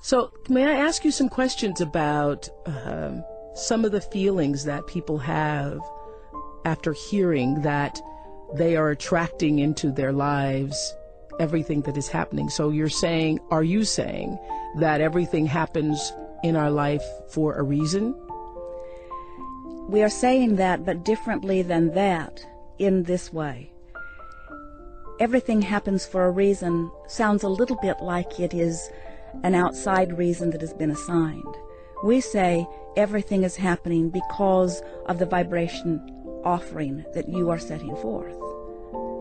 So may I ask you some questions about some of the feelings that people have after hearing that they are attracting into their lives everything that is happening? So are you saying that everything happens in our life for a reason? We are saying that, but differently than that, in this way. Everything happens for a reason sounds a little bit like it is an outside reason that has been assigned. We say everything is happening because of the vibration offering that you are setting forth.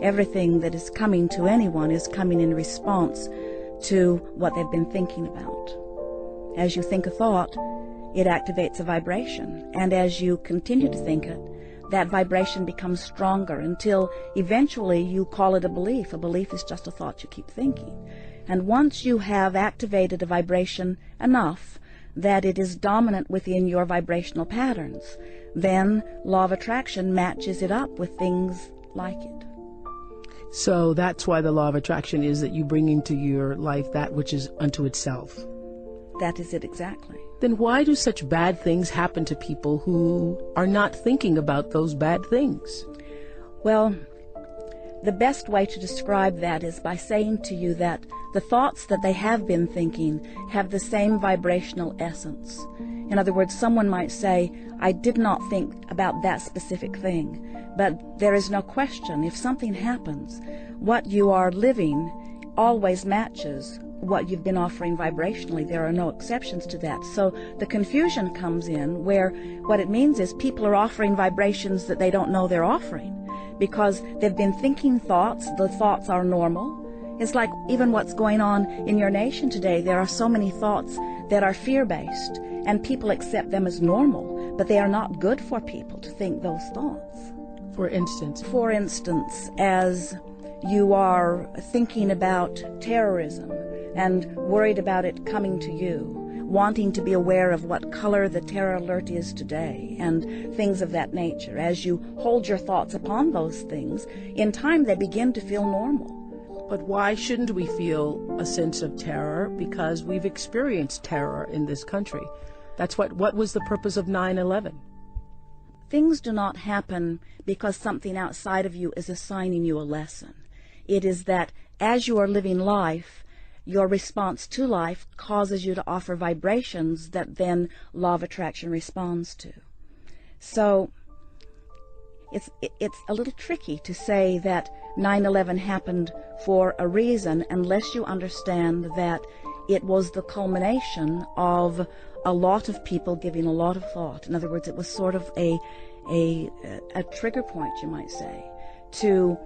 Everything that is coming to anyone is coming in response to what they've been thinking about. As you think a thought, it activates a vibration, and as you continue to think it, that vibration becomes stronger until eventually you call it a belief. A belief is just a thought you keep thinking. And once you have activated a vibration enough that it is dominant within your vibrational patterns, then law of attraction matches it up with things like it. So that's why the law of attraction is that you bring into your life that which is unto itself. That is it exactly. Then why do such bad things happen to people who are not thinking about those bad things? Well, the best way to describe that is by saying to you that the thoughts that they have been thinking have the same vibrational essence. In other words, someone might say, I did not think about that specific thing. But there is no question, if something happens, what you are living always matches what you've been offering vibrationally. There are no exceptions to that. So the confusion comes in where what it means is people are offering vibrations that they don't know they're offering because they've been thinking thoughts. The thoughts are normal. It's like even what's going on in your nation today. There are so many thoughts that are fear-based, and people accept them as normal, but they are not good for people to think those thoughts. For instance? For instance, as you are thinking about terrorism and worried about it coming to you, wanting to be aware of what color the terror alert is today, and things of that nature. As you hold your thoughts upon those things, in time they begin to feel normal. But why shouldn't we feel a sense of terror? Because we've experienced terror in this country. That's what was the purpose of 9/11? Things do not happen because something outside of you is assigning you a lesson. It is that as you are living life, your response to life causes you to offer vibrations that then law of attraction responds to. So it's a little tricky to say that 9/11 happened for a reason unless you understand that it was the culmination of a lot of people giving a lot of thought. In other words, it was sort of a trigger point, you might say, to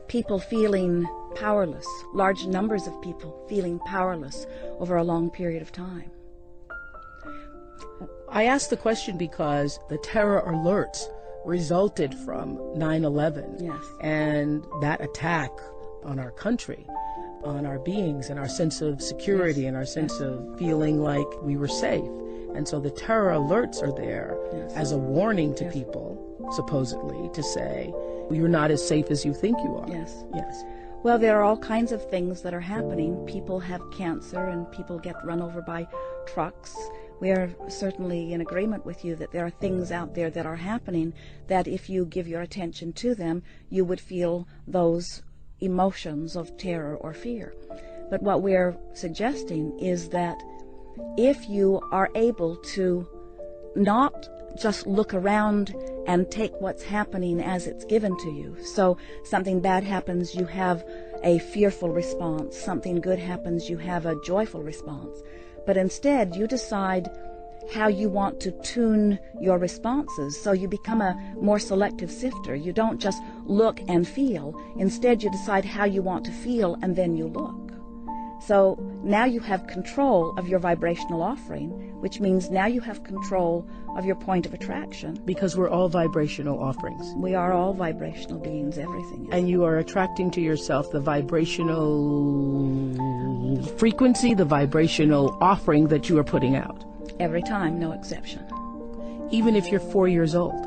people feeling powerless, large numbers of people feeling powerless over a long period of time. I ask the question because the terror alerts resulted from 9/11. Yes. And that attack on our country, on our beings and our sense of security, yes, and our sense, yes, of feeling like we were safe. And so the terror alerts are there, yes, as a warning to, yes, people, supposedly, to say, you're not as safe as you think you are. Yes. Yes. Well, there are all kinds of things that are happening. People have cancer and people get run over by trucks. We are certainly in agreement with you that there are things out there that are happening that if you give your attention to them, you would feel those emotions of terror or fear. But what we're suggesting is that if you are able to not just look around and take what's happening as it's given to you. So something bad happens, you have a fearful response. Something good happens, you have a joyful response. But instead, you decide how you want to tune your responses. So you become a more selective sifter. You don't just look and feel. Instead, you decide how you want to feel, and then you look. So now you have control of your vibrational offering, which means now you have control of your point of attraction. Because we're all vibrational offerings. We are all vibrational beings, everything is. And you are attracting to yourself the vibrational frequency, the vibrational offering that you are putting out. Every time, no exception. Even if you're 4 years old.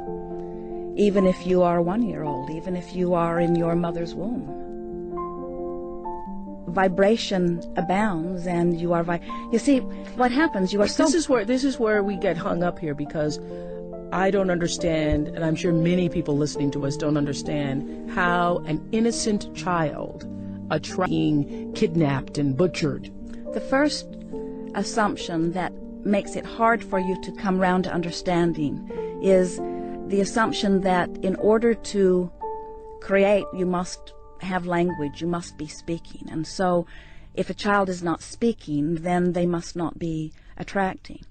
Even if you are 1 year old, even if you are in your mother's womb. vibration abounds, and you are you see what happens. You are so. This is where we get hung up here, because I don't understand, and I'm sure many people listening to us don't understand, how an innocent child being kidnapped and butchered. The first assumption that makes it hard for you to come round to understanding is the assumption that in order to create, you must have language, you must be speaking. And so if a child is not speaking, then they must not be attracting.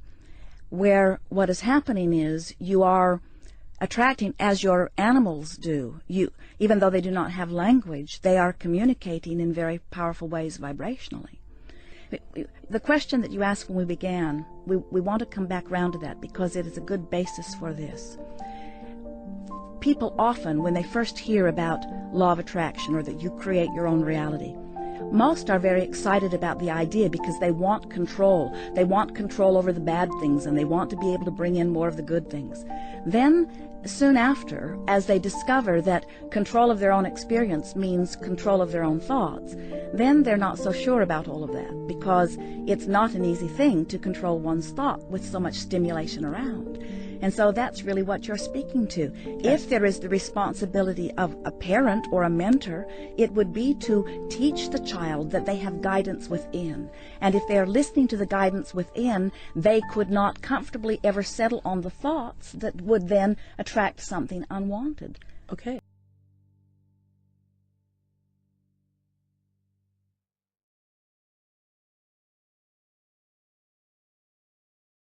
Where what is happening is you are attracting as your animals do. Even though they do not have language, they are communicating in very powerful ways vibrationally. The question that you asked when we began, we want to come back round to that because it is a good basis for this. People often, when they first hear about law of attraction or that you create your own reality, most are very excited about the idea because they want control. They want control over the bad things, and they want to be able to bring in more of the good things. Then, soon after, as they discover that control of their own experience means control of their own thoughts, then they're not so sure about all of that, because it's not an easy thing to control one's thought with so much stimulation around. And so that's really what you're speaking to. If there is the responsibility of a parent or a mentor, it would be to teach the child that they have guidance within. And if they're listening to the guidance within, they could not comfortably ever settle on the thoughts that would then attract something unwanted. Okay.